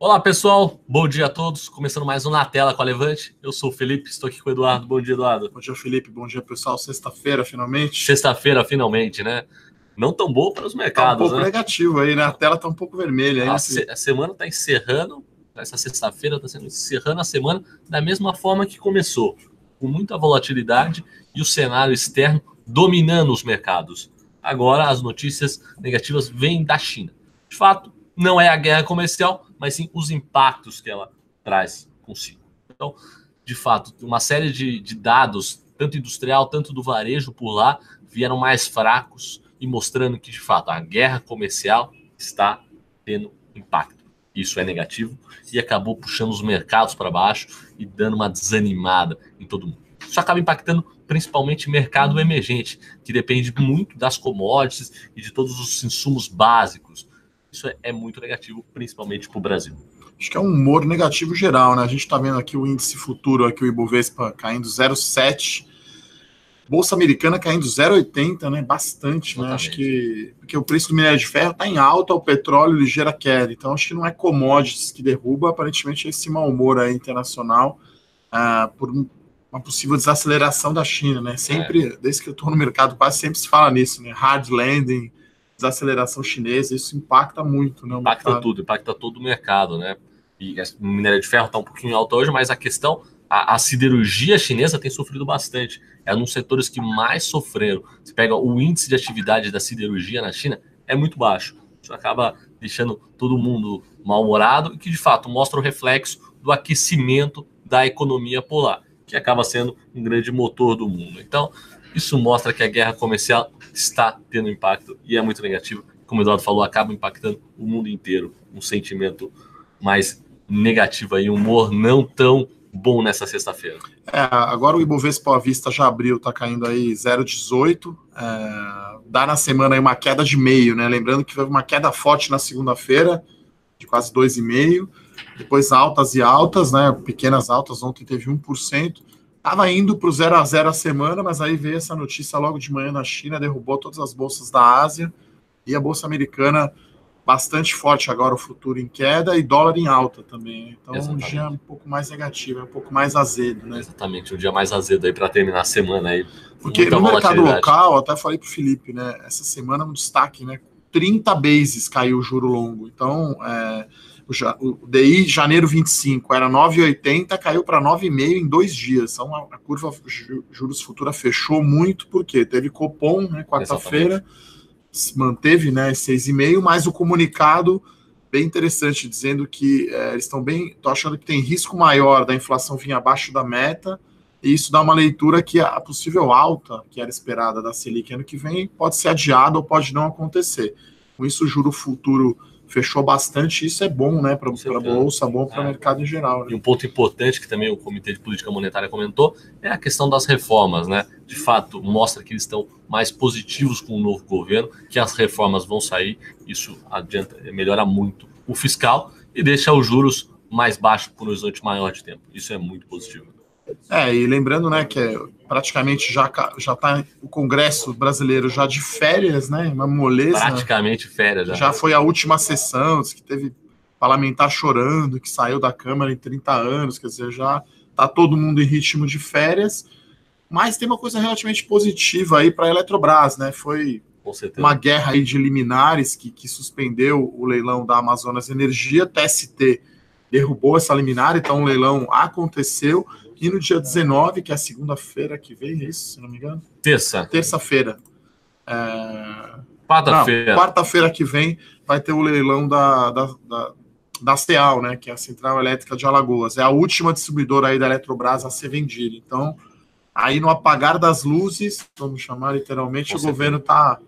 Olá pessoal, bom dia a todos. Começando mais um Na Tela com a Levante. Eu sou o Felipe, estou aqui com o Eduardo. Bom dia, Eduardo. Bom dia, Felipe. Bom dia, pessoal. Sexta-feira, finalmente. Sexta-feira, finalmente, né? Não tão boa para os Tá mercados, um pouco né? negativo aí, né? A tela tá um pouco vermelha aí, né, Felipe? A semana está encerrando, essa sexta-feira está encerrando a semana da mesma forma que começou, com muita volatilidade e o cenário externo dominando os mercados. Agora as notícias negativas vêm da China. De fato, não é a guerra comercial, mas sim os impactos que ela traz consigo. Então, de fato, uma série de dados, tanto industrial, tanto do varejo por lá, vieram mais fracos e mostrando que, de fato, a guerra comercial está tendo impacto. Isso é negativo e acabou puxando os mercados para baixo e dando uma desanimada em todo mundo. Isso acaba impactando principalmente o mercado emergente, que depende muito das commodities e de todos os insumos básicos. Isso é muito negativo, principalmente para o Brasil. Acho que é um humor negativo geral, né? A gente tá vendo aqui o índice futuro, aqui o Ibovespa caindo 0,7%. Bolsa Americana caindo 0,80, né? Bastante, Exatamente. Né? Acho que porque o preço do minério de ferro está em alta, o petróleo ligeira queda. Então acho que não é commodities que derruba, aparentemente esse mau humor aí internacional por uma possível desaceleração da China, né? Sempre, desde que eu estou no mercado, quase sempre se fala nisso, né? Hard landing, desaceleração chinesa, isso impacta muito, né? Impacta tudo, impacta todo o mercado, né? E o minério de ferro está um pouquinho alto hoje, mas a questão, a siderurgia chinesa tem sofrido bastante. É um dos setores que mais sofreram. Você pega o índice de atividade da siderurgia na China, é muito baixo. Isso acaba deixando todo mundo mal-humorado e que, de fato, mostra o reflexo do aquecimento da economia polar, que acaba sendo um grande motor do mundo. Então, isso mostra que a guerra comercial está tendo impacto e é muito negativo. Como o Eduardo falou, acaba impactando o mundo inteiro. Um sentimento mais negativo aí, um humor não tão bom nessa sexta-feira. Agora o Ibovespa à vista já abriu, tá caindo aí 0,18. Dá na semana aí uma queda de meio, né? Lembrando que teve uma queda forte na segunda-feira, de quase 2,5%. Depois altas e altas, né? Pequenas altas, ontem teve 1%. Tava indo para o 0 a 0 a semana, mas aí veio essa notícia logo de manhã na China, derrubou todas as bolsas da Ásia e a bolsa americana bastante forte agora, o futuro em queda e dólar em alta também. Então Exatamente. Um dia um pouco mais negativo, um pouco mais azedo, né? Exatamente, um dia mais azedo aí para terminar a semana aí. Porque no mercado local, até falei para o Felipe, né? Essa semana um destaque, né? 30 bases caiu o juro longo. Então, o DI janeiro 25 era 9,80, caiu para 9,5 em 2 dias. Então a curva juros futura fechou muito, porque teve Copom, né? Quarta-feira, se manteve, né? 6,5, mas o comunicado bem interessante, dizendo que eles estão achando que tem risco maior da inflação vir abaixo da meta. E isso dá uma leitura que a possível alta que era esperada da Selic ano que vem pode ser adiada ou pode não acontecer. Com isso, o juro futuro fechou bastante, isso é bom, né, para a bolsa, bom para o mercado em geral. Né? E um ponto importante que também o Comitê de Política Monetária comentou é a questão das reformas, né? De fato, mostra que eles estão mais positivos com o novo governo, que as reformas vão sair, isso melhora muito o fiscal e deixa os juros mais baixos por um horizonte maior de tempo. Isso é muito positivo. E lembrando, né, que praticamente já está o Congresso brasileiro já de férias, né, uma moleza. Praticamente férias já. Já foi a última sessão, que teve parlamentar chorando, que saiu da Câmara em 30 anos, quer dizer, já está todo mundo em ritmo de férias, mas tem uma coisa relativamente positiva aí para a Eletrobras, né, foi uma guerra aí de liminares que suspendeu o leilão da Amazonas Energia, TST derrubou essa liminar, então o leilão aconteceu. E no dia 19, que é a segunda-feira que vem, é isso, se não me engano? Terça-feira. Quarta-feira que vem vai ter o leilão da CEAL, né, que é a Central Elétrica de Alagoas. É a última distribuidora aí da Eletrobras a ser vendida. Então, aí no apagar das luzes, vamos chamar literalmente, o governo está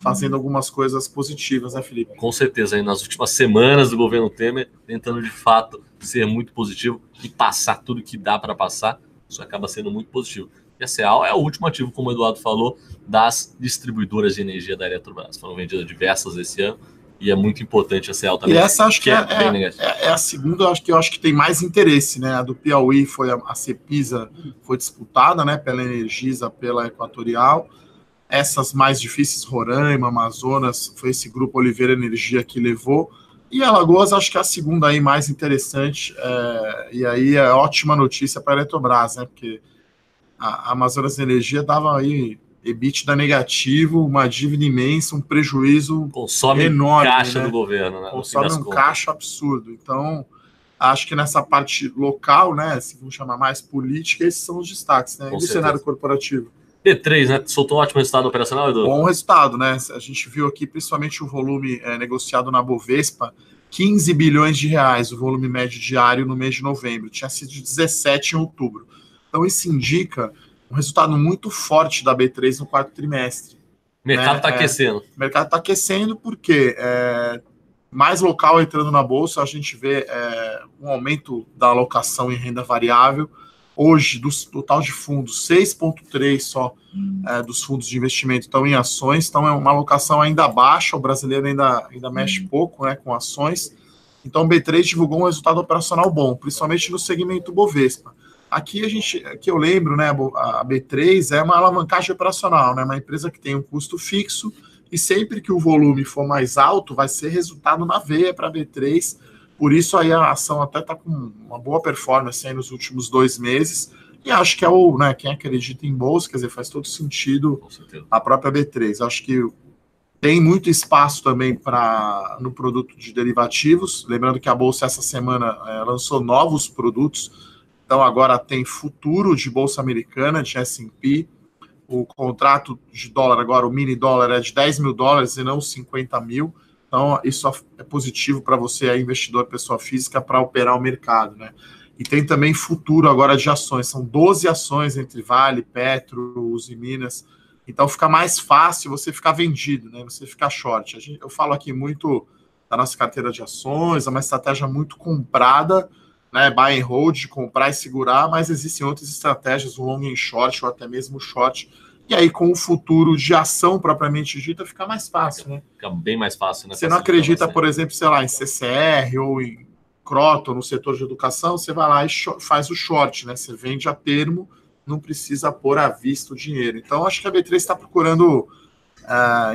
fazendo algumas coisas positivas, né, Felipe? Com certeza, aí nas últimas semanas do governo Temer, tentando de fato ser muito positivo e passar tudo que dá para passar, isso acaba sendo muito positivo. E a CEAL é o último ativo, como o Eduardo falou, das distribuidoras de energia da Eletrobras. Foram vendidas diversas esse ano e é muito importante a CEAL também. E essa acho que é a segunda, eu acho que tem mais interesse, né? A do Piauí foi a Cepisa, foi disputada, né, pela Energisa, pela Equatorial. Essas mais difíceis, Roraima, Amazonas, foi esse grupo Oliveira Energia que levou. E Alagoas, acho que é a segunda aí mais interessante, e aí é ótima notícia para a Eletrobras, né? Porque a Amazonas Energia dava aí EBITDA negativo, uma dívida imensa, um prejuízo consome enorme, caixa né? do governo, né? Consome um caixa absurdo. Então, acho que nessa parte local, né, se vamos chamar mais política, esses são os destaques, né? E do cenário corporativo. B3, né? Soltou um ótimo resultado operacional, Edu? Bom resultado, né? A gente viu aqui principalmente o volume negociado na Bovespa, 15 bilhões de reais, o volume médio diário no mês de novembro. Tinha sido de 17 em outubro. Então, isso indica um resultado muito forte da B3 no quarto trimestre. O mercado está aquecendo. O mercado está aquecendo porque mais local entrando na Bolsa, a gente vê um aumento da alocação em renda variável. Hoje, do total de fundos, 6,3% só dos fundos de investimento estão em ações, então é uma alocação ainda baixa, o brasileiro ainda mexe pouco, né, com ações. Então, o B3 divulgou um resultado operacional bom, principalmente no segmento Bovespa. Aqui eu lembro, né, a B3 é uma alavancagem operacional, né, uma empresa que tem um custo fixo, e sempre que o volume for mais alto, vai ser resultado na veia para a B3. Por isso aí a ação até está com uma boa performance aí nos últimos 2 meses. E acho que quem acredita em bolsa, quer dizer, faz todo sentido a própria B3. Acho que tem muito espaço também no produto de derivativos. Lembrando que a bolsa essa semana lançou novos produtos. Então agora tem futuro de bolsa americana, de S&P. O contrato de dólar agora, o mini dólar, é de $10 mil e não 50 mil. Então, isso é positivo para você, investidor, pessoa física, para operar o mercado, né? E tem também futuro agora de ações. São 12 ações entre Vale, Petro, Uzi Minas. Então, fica mais fácil você ficar vendido, né? Você ficar short. Eu falo aqui muito da nossa carteira de ações, é uma estratégia muito comprada, né? Buy and hold, de comprar e segurar, mas existem outras estratégias, o long and short, ou até mesmo short. E aí, com o futuro de ação propriamente dita, fica mais fácil, né? Fica bem mais fácil, né? Você não acredita, por exemplo, sei lá, em CCR ou em Croton, no setor de educação, você vai lá e faz o short, né? Você vende a termo, não precisa pôr à vista o dinheiro. Então, acho que a B3 está procurando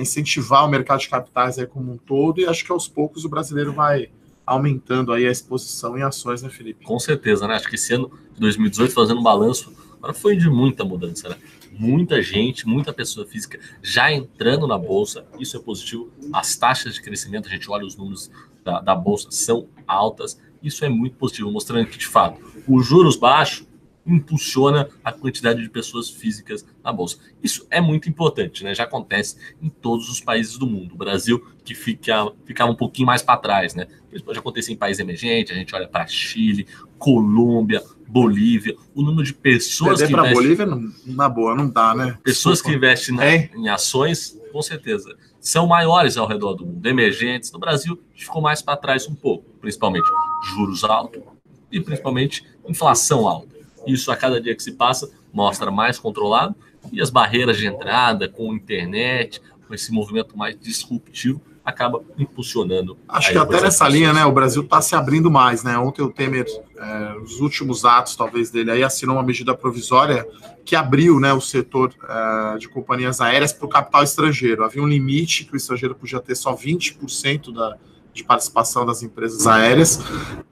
incentivar o mercado de capitais aí como um todo, e acho que aos poucos o brasileiro vai aumentando aí a exposição em ações, né, Felipe? Com certeza, né? Acho que esse ano de 2018, fazendo um balanço, agora foi de muita mudança, né? Muita gente, muita pessoa física já entrando na Bolsa, isso é positivo. As taxas de crescimento, a gente olha os números da Bolsa, são altas, isso é muito positivo, mostrando que, de fato, os juros baixos impulsiona a quantidade de pessoas físicas na Bolsa. Isso é muito importante, né? Já acontece em todos os países do mundo. O Brasil, que ficava um pouquinho mais para trás, né? Isso pode acontecer em países emergentes, a gente olha para Chile, Colômbia, Bolívia, o número de pessoas que investem... Bolívia, na boa, não dá, né? Pessoas que investem em ações, com certeza, são maiores ao redor do mundo, emergentes. No Brasil, a gente ficou mais para trás um pouco, principalmente juros altos e principalmente inflação alta. Isso, a cada dia que se passa, mostra mais controlado, e as barreiras de entrada com a internet, com esse movimento mais disruptivo, acaba impulsionando. Acho que até nessa linha, né, o Brasil está se abrindo mais, né? Ontem o Temer, os últimos atos, talvez, dele, aí assinou uma medida provisória que abriu, né, o setor de companhias aéreas para o capital estrangeiro. Havia um limite que o estrangeiro podia ter só 20% de participação das empresas aéreas.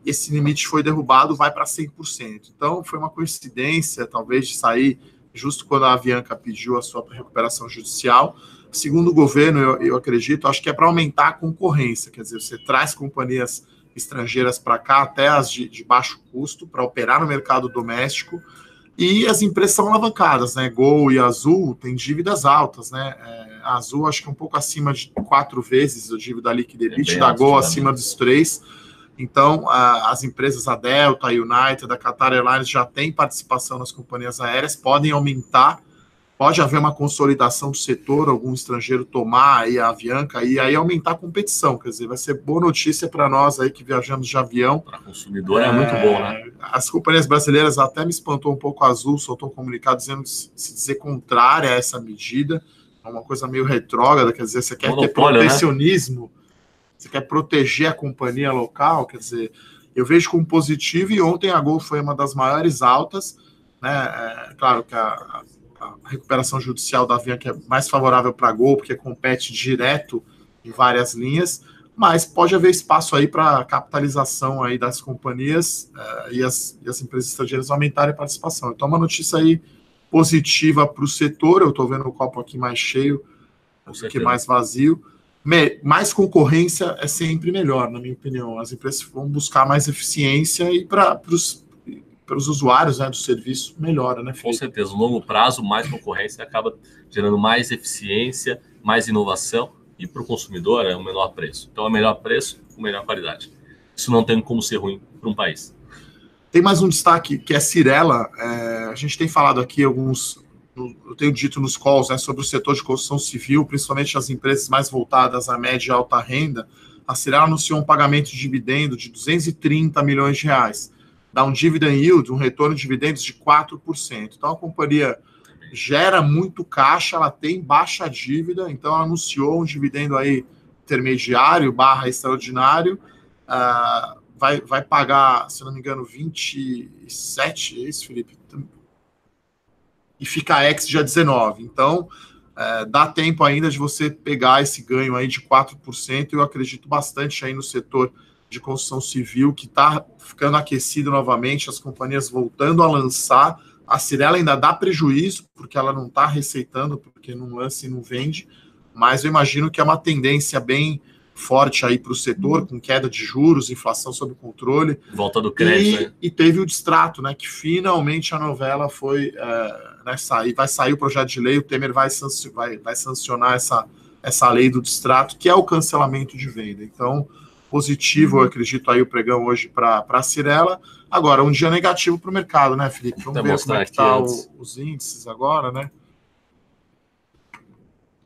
Esse limite foi derrubado, vai para 100%. Então, foi uma coincidência, talvez, de sair justo quando a Avianca pediu a sua recuperação judicial. Segundo o governo, eu acredito, acho que é para aumentar a concorrência, quer dizer, você traz companhias estrangeiras para cá, até as de baixo custo, para operar no mercado doméstico, e as empresas são alavancadas, né? Gol e Azul têm dívidas altas, né? A Azul acho que é um pouco acima de 4 vezes a dívida líquida EBITDA, da Gol acima dos 3. Então, as empresas, a Delta, a United, a Qatar Airlines já têm participação nas companhias aéreas, podem aumentar, pode haver uma consolidação do setor, algum estrangeiro tomar aí a Avianca e aí aumentar a competição, quer dizer, vai ser boa notícia para nós aí que viajamos de avião. Para consumidor é muito bom, né? As companhias brasileiras, até me espantou um pouco, a Azul soltou um comunicado dizendo se dizer contrária a essa medida, é uma coisa meio retrógrada, quer dizer, você quer ter protecionismo, né? Você quer proteger a companhia local, quer dizer, eu vejo como positivo, e ontem a Gol foi uma das maiores altas, né? Claro que a recuperação judicial da Avianca é mais favorável para a Gol, porque compete direto em várias linhas, mas pode haver espaço aí para capitalização aí das companhias e as empresas estrangeiras aumentarem a participação. Então, uma notícia aí positiva para o setor. Eu estou vendo o copo aqui mais cheio do que mais vazio. Mais concorrência é sempre melhor, na minha opinião. As empresas vão buscar mais eficiência e para os usuários, né, do serviço melhora, né, Felipe? Com certeza, no longo prazo, mais concorrência acaba gerando mais eficiência, mais inovação, e para o consumidor é um menor preço. Então, é melhor preço, melhor qualidade. Isso não tem como ser ruim para um país. Tem mais um destaque, que é Cyrela. A gente tem falado aqui eu tenho dito nos calls, né, sobre o setor de construção civil, principalmente as empresas mais voltadas à média e alta renda. A Cyrela anunciou um pagamento de dividendo de 230 milhões de reais. Dá um dividend yield, um retorno de dividendos de 4%. Então, a companhia gera muito caixa, ela tem baixa dívida, então ela anunciou um dividendo aí intermediário / extraordinário, vai pagar, se não me engano, 27, é isso, Felipe? E fica ex dia 19. Então, dá tempo ainda de você pegar esse ganho aí de 4%. Eu acredito bastante aí no setor de construção civil, que está ficando aquecido novamente, as companhias voltando a lançar. A Cyrela ainda dá prejuízo, porque ela não está receitando, porque não lança e não vende, mas eu imagino que é uma tendência bem forte aí para o setor, com queda de juros, inflação sob controle. Volta do crédito. E teve o distrato, né, que finalmente a novela foi, vai sair o projeto de lei, o Temer vai sancionar essa lei do distrato, que é o cancelamento de venda. Então, positivo, eu acredito, aí o pregão hoje para a Cyrela. Agora, um dia negativo para o mercado, né, Felipe? Vamos ver como é que tá os índices agora, né?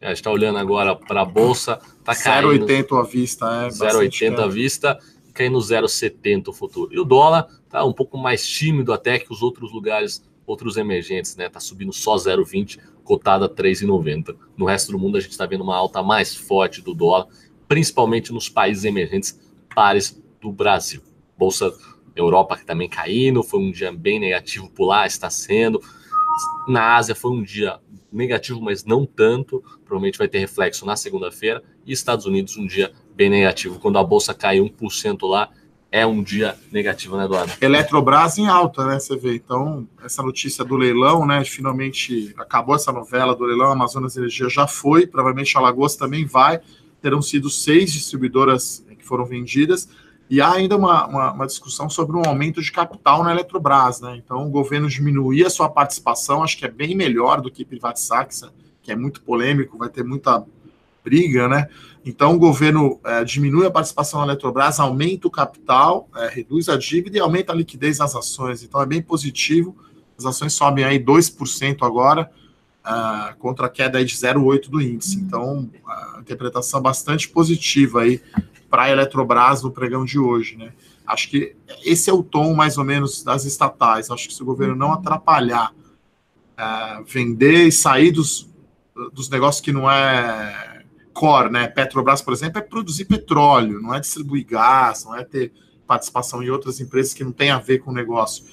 A gente está olhando agora para a Bolsa, está caindo 0,80 à vista, 0,80 à vista, caindo 0,70 o futuro. E o dólar está um pouco mais tímido até que os outros lugares, outros emergentes, né? Está subindo só 0,20, cotada a 3,90. No resto do mundo a gente está vendo uma alta mais forte do dólar, principalmente nos países emergentes, pares do Brasil. Bolsa Europa que também caindo, foi um dia bem negativo por lá, está sendo. Na Ásia foi um dia negativo, mas não tanto, provavelmente vai ter reflexo na segunda-feira, e Estados Unidos um dia bem negativo, quando a bolsa cai 1% lá, é um dia negativo, né, Eduardo? Eletrobras em alta, né, você vê, então, essa notícia do leilão, né, finalmente acabou essa novela do leilão, Amazonas Energia já foi, provavelmente a Alagoas também vai, terão sido 6 distribuidoras que foram vendidas, e há ainda uma discussão sobre um aumento de capital na Eletrobras, né? Então, o governo diminuir a sua participação, acho que é bem melhor do que privatizar, que é muito polêmico, vai ter muita briga, né? Então, o governo diminui a participação na Eletrobras, aumenta o capital, reduz a dívida e aumenta a liquidez das ações. Então, é bem positivo. As ações sobem aí 2% agora, contra a queda aí de 0,8% do índice. Então, a interpretação bastante positiva aí para a Eletrobras no pregão de hoje, né? Acho que esse é o tom, mais ou menos, das estatais. Acho que se o governo não atrapalhar, vender e sair dos negócios que não é core, né? Petrobras, por exemplo, é produzir petróleo, não é distribuir gás, não é ter participação em outras empresas que não tem a ver com o negócio.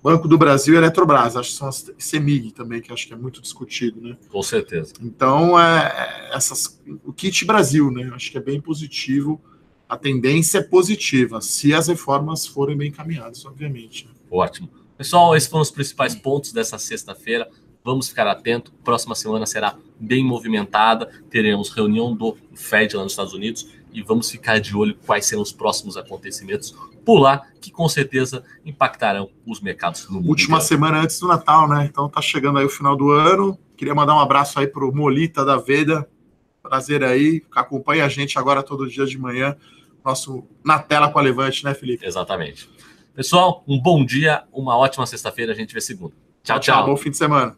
Banco do Brasil e Eletrobras, acho que são as CEMIG também, que acho que é muito discutido, né? Com certeza. Então, o kit Brasil, né? Acho que é bem positivo, a tendência é positiva, se as reformas forem bem encaminhadas, obviamente. Ótimo. Pessoal, esses foram os principais pontos dessa sexta-feira. Vamos ficar atento. Próxima semana será bem movimentada. Teremos reunião do Fed lá nos Estados Unidos e vamos ficar de olho quais serão os próximos acontecimentos por lá, que com certeza impactarão os mercados no mundo. Última semana antes do Natal, né? Então tá chegando aí o final do ano. Queria mandar um abraço aí pro Molita da Veda. Prazer aí, acompanha a gente agora todo dia de manhã, nosso Na Tela com a Levante, né, Felipe? Exatamente. Pessoal, um bom dia, uma ótima sexta-feira, a gente vê segunda. Tchau, tchau. Bom fim de semana.